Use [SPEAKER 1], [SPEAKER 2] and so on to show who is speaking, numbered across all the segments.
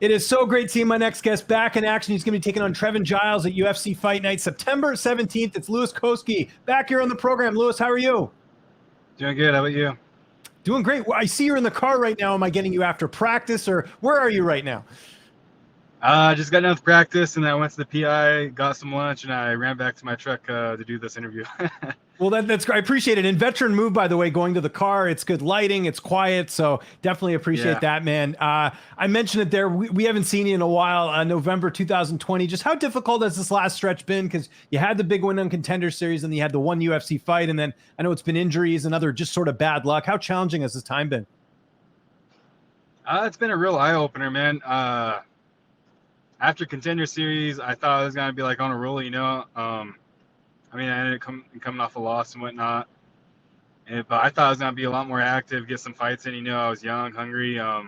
[SPEAKER 1] It is so great seeing my next guest back in action. He's going to be taking on Trevin Giles at UFC Fight Night, September 17th. It's Louis Cosce back here on the program. Louis, how are you?
[SPEAKER 2] Doing good. How about you?
[SPEAKER 1] Doing great. Well, I see you're in the car right now. Am I getting you after practice, or where are you right now?
[SPEAKER 2] Just got done with practice, and then I went to the PI, got some lunch, and I ran back to my truck to do this interview.
[SPEAKER 1] Well, that's great. I appreciate it. And veteran move, by the way, going to the car. It's good lighting. It's quiet. So definitely appreciate that, man. I mentioned it there. We haven't seen you in a while. November 2020. Just how difficult has this last stretch been? Because you had the big win on Contender Series, and you had the one UFC fight. And then I know it's been injuries and other just sort of bad luck. How challenging has this time been?
[SPEAKER 2] It's been a real eye-opener, man. After Contender Series, I thought I was going to be like on a roll, you know. I mean, I ended up coming off a loss and whatnot. But I thought I was going to be a lot more active, get some fights in. You know, I was young, hungry. I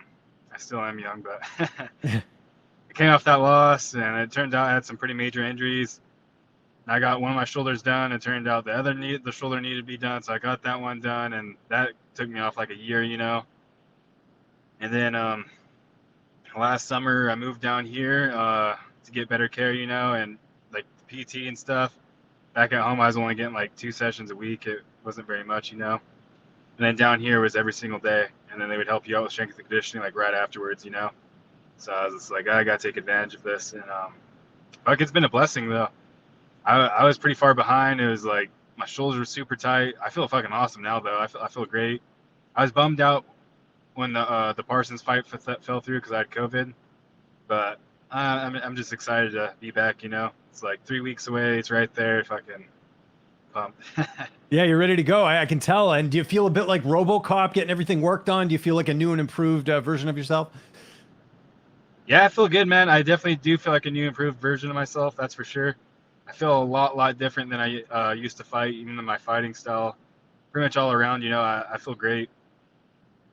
[SPEAKER 2] still am young, but I came off that loss, and it turned out I had some pretty major injuries. I got one of my shoulders done. It turned out the shoulder needed to be done, so I got that one done, and that took me off like a year, you know. And then last summer, I moved down here to get better care, you know, and like PT and stuff. Back at home, I was only getting like 2 sessions a week. It wasn't very much, you know. And then down here was every single day. And then they would help you out with strength and conditioning like right afterwards, you know. So I was just like, I got to take advantage of this. And like, it's been a blessing, though. I was pretty far behind. It was like my shoulders were super tight. I feel fucking awesome now, though. I feel great. I was bummed out when the Parsons fight fell through because I had COVID. But I'm just excited to be back, you know. It's like 3 weeks away. It's right there. Fucking pumped.
[SPEAKER 1] Yeah, you're ready to go. I can tell. And do you feel a bit like RoboCop getting everything worked on? Do you feel like a new and improved version of yourself?
[SPEAKER 2] Yeah, I feel good, man. I definitely do feel like a new, improved version of myself. That's for sure. I feel a lot different than I used to fight, even in my fighting style. Pretty much all around, you know, I feel great.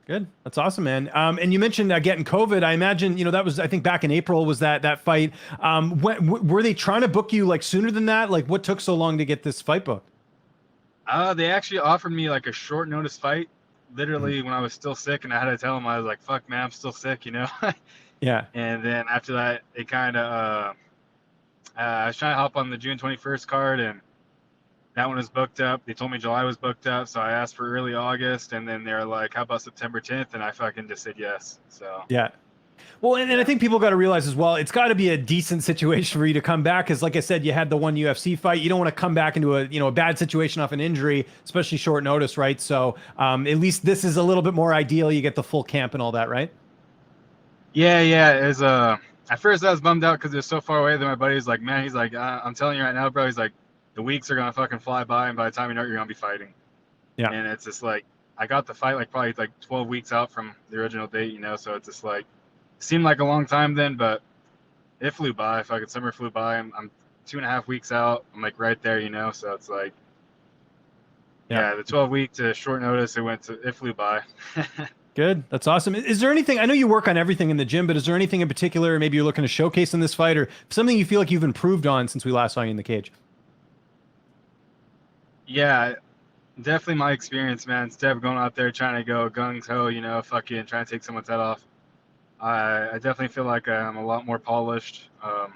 [SPEAKER 1] Good. That's awesome, man. And you mentioned getting COVID. I imagine, you know, that was, I think back in April was that fight. Were they trying to book you like sooner than that? Like what took so long to get this fight booked?
[SPEAKER 2] They actually offered me like a short notice fight, literally when I was still sick, and I had to tell them I was like, "Fuck, man, I'm still sick," you know.
[SPEAKER 1] Yeah.
[SPEAKER 2] And then after that, they kind of, I was trying to hop on the June 21st card, and that one was booked up. They told me July was booked up, so I asked for early August, and then they're like, "How about September 10th?" And I fucking just said yes. So
[SPEAKER 1] Yeah. Well, and I think people got to realize as well, it's got to be a decent situation for you to come back. Because like I said, you had the one UFC fight. You don't want to come back into a bad situation off an injury, especially short notice, right? So at least this is a little bit more ideal. You get the full camp and all that, right?
[SPEAKER 2] yeah. It was, at first I was bummed out because it was so far away. Then my buddy was like, "Man," he's like, "I'm telling you right now, bro." He's like, "The weeks are gonna fucking fly by, and by the time you know it, you're gonna be fighting."
[SPEAKER 1] Yeah.
[SPEAKER 2] And it's just like I got the fight like probably like 12 weeks out from the original date, you know. So it's just like it seemed like a long time then, but it flew by. Fucking summer flew by. I'm 2.5 weeks out. I'm like right there, you know. So it's like, yeah, the 12-week to short notice, it flew by.
[SPEAKER 1] Good. That's awesome. Is there anything, I know you work on everything in the gym, but is there anything in particular maybe you're looking to showcase in this fight, or something you feel like you've improved on since we last saw you in the cage?
[SPEAKER 2] Yeah, definitely my experience, man. Instead of going out there trying to go gung ho, you know, fucking trying to take someone's head off, I definitely feel like I'm a lot more polished, a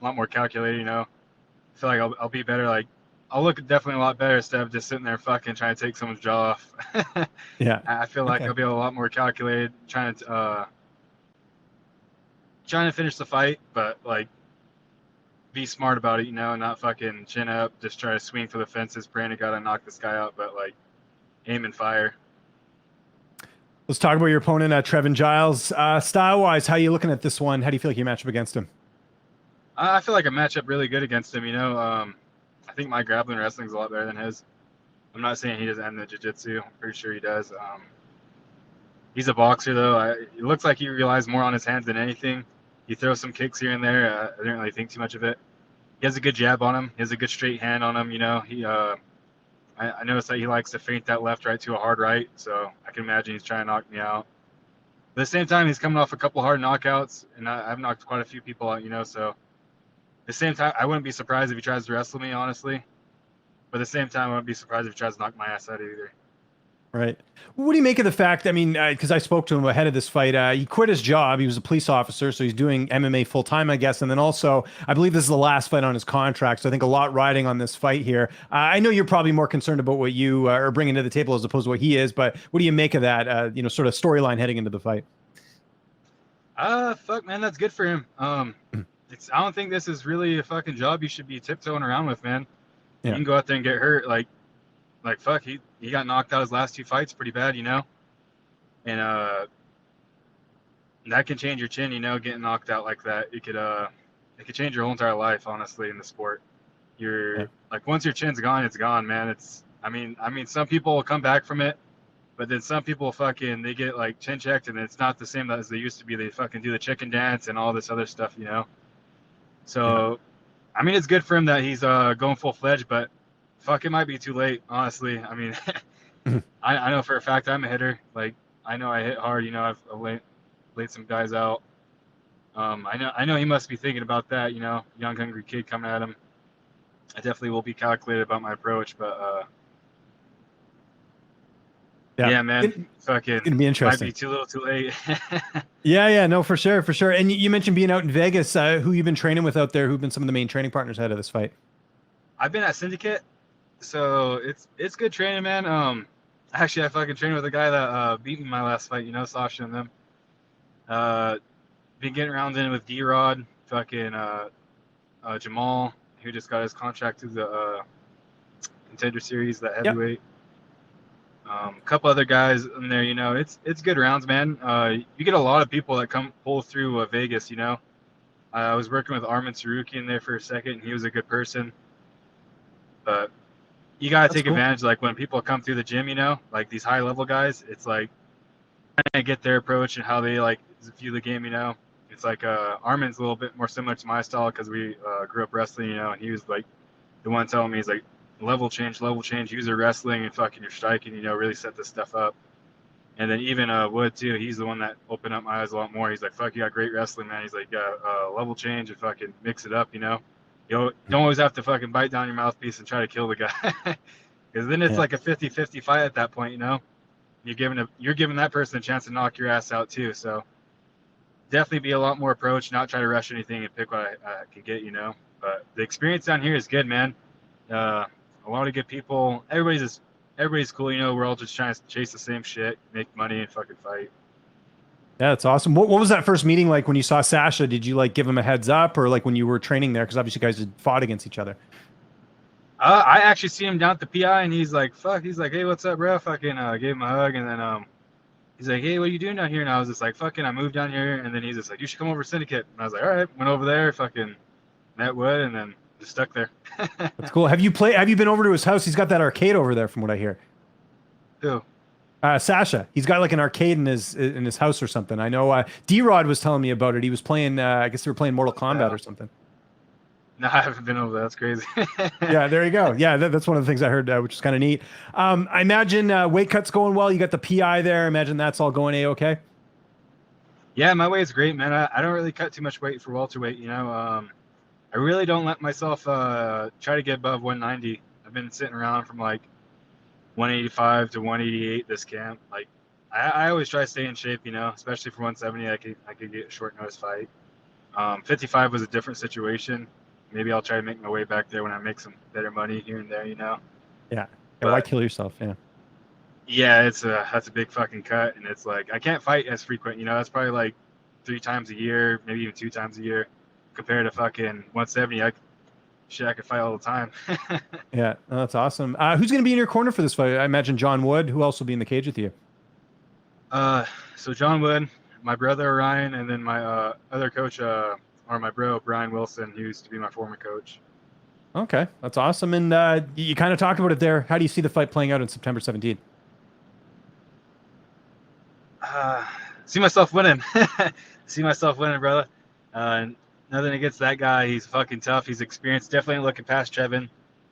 [SPEAKER 2] lot more calculated, you know. I feel like I'll be better. Like, I'll look definitely a lot better instead of just sitting there fucking trying to take someone's jaw off.
[SPEAKER 1] Yeah.
[SPEAKER 2] I feel like
[SPEAKER 1] Okay.
[SPEAKER 2] I'll be a lot more calculated, trying to finish the fight, but like be smart about it, you know, not fucking chin up, just try to swing for the fences, praying to God I knock this guy out, but like aim and fire.
[SPEAKER 1] Let's talk about your opponent, Trevin Giles. Style-wise, how are you looking at this one? How do you feel like you match up against him?
[SPEAKER 2] I feel like I match up really good against him, you know. I think my grappling wrestling is a lot better than his. I'm not saying he doesn't have the jiu-jitsu. I'm pretty sure he does. He's a boxer, though. It looks like he relies more on his hands than anything. He throws some kicks here and there. I didn't really think too much of it. He has a good jab on him. He has a good straight hand on him, you know. I noticed that he likes to feint that left right to a hard right, so I can imagine he's trying to knock me out. But at the same time, he's coming off a couple hard knockouts, and I've knocked quite a few people out, you know, so at the same time, I wouldn't be surprised if he tries to wrestle me, honestly. But at the same time, I wouldn't be surprised if he tries to knock my ass out either.
[SPEAKER 1] Right. What do you make of the fact? I mean, because I spoke to him ahead of this fight. He quit his job. He was a police officer, so he's doing MMA full time, I guess. And then also, I believe this is the last fight on his contract. So I think a lot riding on this fight here. I know you're probably more concerned about what you are bringing to the table as opposed to what he is. But what do you make of that? Sort of storyline heading into the fight.
[SPEAKER 2] Fuck, man, that's good for him. I don't think this is really a fucking job you should be tiptoeing around with, man. You
[SPEAKER 1] Yeah.
[SPEAKER 2] can go out there and get hurt, like fuck, he got knocked out his last 2 fights pretty bad, and that can change your chin, getting knocked out like that. It could change your whole entire life, honestly, in the sport.
[SPEAKER 1] Yeah.
[SPEAKER 2] You're like, once your chin's gone, it's gone, man. I mean, some people will come back from it, but then some people fucking, they get like chin checked and it's not the same as they used to be. They fucking do the chicken dance and all this other stuff. So, I mean, it's good for him that he's going full fledged, but fuck, it might be too late, honestly. I mean, I know for a fact I'm a hitter. Like, I know I hit hard. I've laid some guys out. I know he must be thinking about that. Young hungry kid coming at him. I definitely will be calculated about my approach, but yeah, man, fucking
[SPEAKER 1] It's gonna be interesting.
[SPEAKER 2] might be too little, too late.
[SPEAKER 1] Yeah, no, for sure, for sure. And you mentioned being out in Vegas. Who you've been training with out there? Who've been some of the main training partners ahead of this fight?
[SPEAKER 2] I've been at Syndicate, so it's good training, man. Actually, I fucking trained with a guy that beat me my last fight. Sasha and them. Been getting around in with D-Rod, fucking Jamal, who just got his contract through the Contender Series, that heavyweight. A couple other guys in there. It's good rounds, man. You get a lot of people that pull through Vegas. I was working with Armin Saruki in there for a second, and he was a good person. But you gotta take advantage. Like, when people come through the gym, like these high level guys, it's like trying to get their approach and how they like view the game. It's like Armin's a little bit more similar to my style because we grew up wrestling. And he was like the one telling me, he's like, level change, use your wrestling and fucking your striking, really set this stuff up. And then even Wood too, he's the one that opened up my eyes a lot more. He's like, fuck, you got great wrestling, man. He's like, level change and fucking mix it up. You don't always have to fucking bite down your mouthpiece and try to kill the guy, because then it's like a 50-50 fight at that point. You're giving that person a chance to knock your ass out too. So definitely be a lot more approach, not try to rush anything and pick what I can get. But the experience down here is good, man. A lot of good people. Everybody's cool. We're all just trying to chase the same shit, make money, and fucking fight.
[SPEAKER 1] Yeah, that's awesome. What was that first meeting like when you saw Sasha? Did you like give him a heads up, or like when you were training there? Because obviously you guys had fought against each other.
[SPEAKER 2] I actually see him down at the PI, and he's like, fuck. He's like, hey, what's up, bro? Fucking gave him a hug, and then he's like, hey, what are you doing down here? And I was just like, fucking, I moved down here. And then he's just like, you should come over to Syndicate. And I was like, all right. Went over there, fucking met Wood, and then just stuck there.
[SPEAKER 1] That's cool. Have you been over to his house? He's got that arcade over there, from what I hear.
[SPEAKER 2] Who?
[SPEAKER 1] Sasha. He's got like an arcade in his house or something. I know D-Rod was telling me about it. He was playing, I guess they were playing Mortal Kombat or something.
[SPEAKER 2] No, I haven't been over there. That's crazy.
[SPEAKER 1] Yeah, there you go. Yeah, that's one of the things I heard, which is kind of neat. I imagine weight cut's going well. You got the PI there. I imagine that's all going A-okay.
[SPEAKER 2] Yeah, my weight's great, man. I don't really cut too much weight for welterweight. I really don't let myself try to get above 190. I've been sitting around from like 185 to 188 this camp. Like, I always try to stay in shape, especially for 170. I could get a short notice fight. 55 was a different situation. Maybe I'll try to make my way back there when I make some better money here and there.
[SPEAKER 1] Yeah. Why kill yourself? Yeah.
[SPEAKER 2] Yeah, that's a big fucking cut, and it's like I can't fight as frequent. That's probably like 3 times a year, maybe even 2 times a year, compared to fucking 170. I could fight all the time.
[SPEAKER 1] Yeah, that's awesome. Who's going to be in your corner for this fight? I imagine John Wood. Who else will be in the cage with you?
[SPEAKER 2] So John Wood, my brother Ryan, and then my other coach, or my bro Brian Wilson, who used to be my former coach.
[SPEAKER 1] Okay, that's awesome. And you kind of talked about it there. How do you see the fight playing out on September 17th?
[SPEAKER 2] See myself winning. See myself winning, brother. Nothing against that guy. He's fucking tough. He's experienced. Definitely looking past Trevin.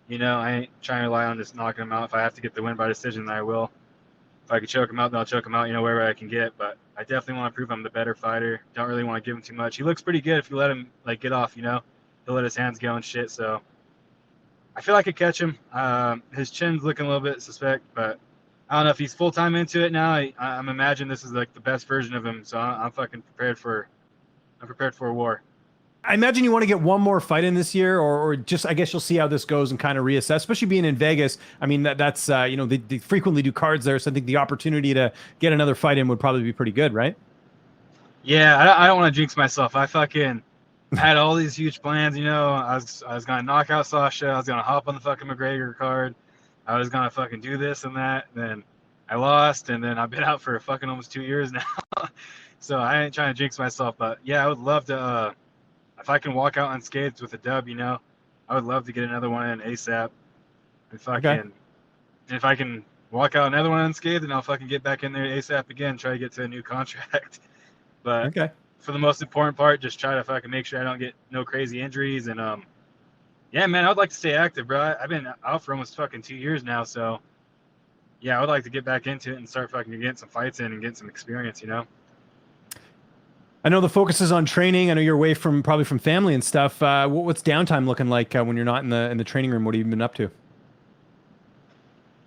[SPEAKER 2] I ain't trying to rely on just knocking him out. If I have to get the win by decision, then I will. If I can choke him out, then I'll choke him out, wherever I can get. But I definitely want to prove I'm the better fighter. Don't really want to give him too much. He looks pretty good if you let him, like, get off, He'll let his hands go and shit. So I feel like I could catch him. His chin's looking a little bit suspect, but I don't know if he's full time into it now. I'm imagining this is like the best version of him, so I'm fucking prepared for. I'm prepared for a war.
[SPEAKER 1] I imagine you want to get one more fight in this year, or just I guess you'll see how this goes and kind of reassess. Especially being in Vegas. I mean that's you know they frequently do cards there, so I think the opportunity to get another fight in would probably be pretty good, right?
[SPEAKER 2] Yeah, I don't want to jinx myself. I fucking had all these huge plans. You know, I was gonna knock out Sasha. I was gonna hop on the fucking McGregor card. I was gonna fucking do this and that. And then I lost, and then I've been out for fucking almost 2 years now. So I ain't trying to jinx myself, but yeah, I would love to. If I can walk out unscathed with a dub, you know, I would love to get another one in ASAP. If I
[SPEAKER 1] Okay.
[SPEAKER 2] can, if I can walk out another one unscathed, then I'll fucking get back in there ASAP again, try to get to a new contract. But
[SPEAKER 1] Okay.
[SPEAKER 2] for the most important part, just try to fucking make sure I don't get no crazy injuries. And yeah, man, I'd like to stay active, bro. I've been out for almost fucking 2 years now, so yeah, I would like to get back into it and start fucking getting some fights in and getting some experience, you know.
[SPEAKER 1] I know the focus is on training. I know you're away from probably from family and stuff. What's downtime looking like when you're not in the training room? What have you been up to?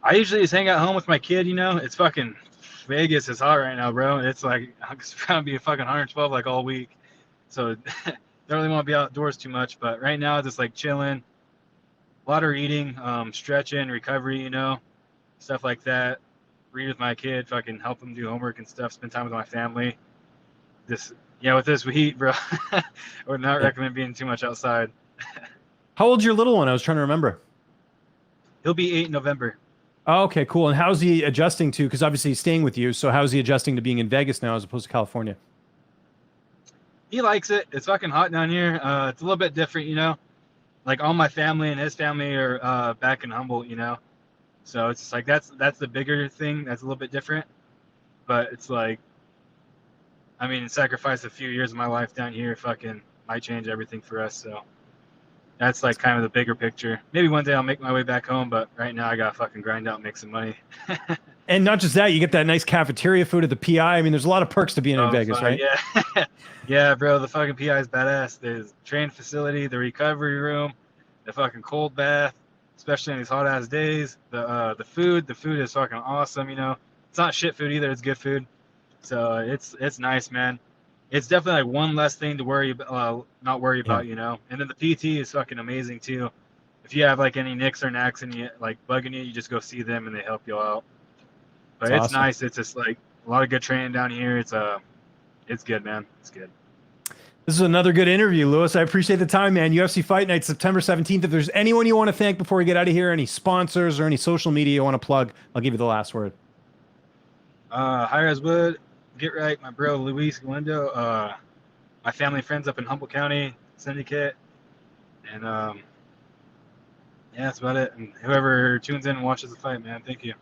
[SPEAKER 2] I usually just hang out home with my kid, you know. It's fucking Vegas is hot right now, bro. It's like I'm just trying to be a fucking 112 like all week. So don't really want to be outdoors too much, but right now just like chilling, a lot of reading, stretching, recovery, you know, stuff like that. Read with my kid, fucking help him do homework and stuff, spend time with my family. This yeah, with this heat, bro. I would not
[SPEAKER 1] Yeah.
[SPEAKER 2] recommend being too much outside.
[SPEAKER 1] How old's your little one? I was trying to remember.
[SPEAKER 2] He'll be 8 in November.
[SPEAKER 1] Oh, okay, cool. And how's he adjusting to? Because obviously he's staying with you. So how's he adjusting to being in Vegas now as opposed to California?
[SPEAKER 2] He likes it. It's fucking hot down here. It's a little bit different, you know. Like all my family and his family are back in Humboldt, you know. So it's just like that's the bigger thing. That's a little bit different. But it's like, I mean, sacrifice a few years of my life down here, fucking might change everything for us. So that's like kind of the bigger picture. Maybe one day I'll make my way back home, but right now I gotta fucking grind out and make some money.
[SPEAKER 1] And not just that, you get that nice cafeteria food at the PI. I mean, there's a lot of perks to being in
[SPEAKER 2] Oh
[SPEAKER 1] Vegas,
[SPEAKER 2] fuck
[SPEAKER 1] right?
[SPEAKER 2] yeah, yeah, bro. The fucking PI is badass. There's train facility, the recovery room, the fucking cold bath, especially in these hot ass days. The food is fucking awesome. You know, it's not shit food either. It's good food. So it's nice, man. It's definitely like one less thing to worry about, not worry
[SPEAKER 1] Yeah,
[SPEAKER 2] about, you know. And then the PT is fucking amazing too. If you have like any nicks or knacks and you like bugging you, you just go see them and they help you out.
[SPEAKER 1] it's
[SPEAKER 2] But it's
[SPEAKER 1] awesome.
[SPEAKER 2] nice. It's just like a lot of good training down here. It's good, man. It's good.
[SPEAKER 1] This is another good interview, Lewis. I appreciate the time, man. UFC Fight Night, September 17th. If there's anyone you want to thank before we get out of here, any sponsors or any social media you want to plug, I'll give you the last word.
[SPEAKER 2] High as wood, get right, my bro Luis Galindo. My family and friends up in Humboldt County Syndicate, and yeah, that's about it. And whoever tunes in and watches the fight, man, thank you.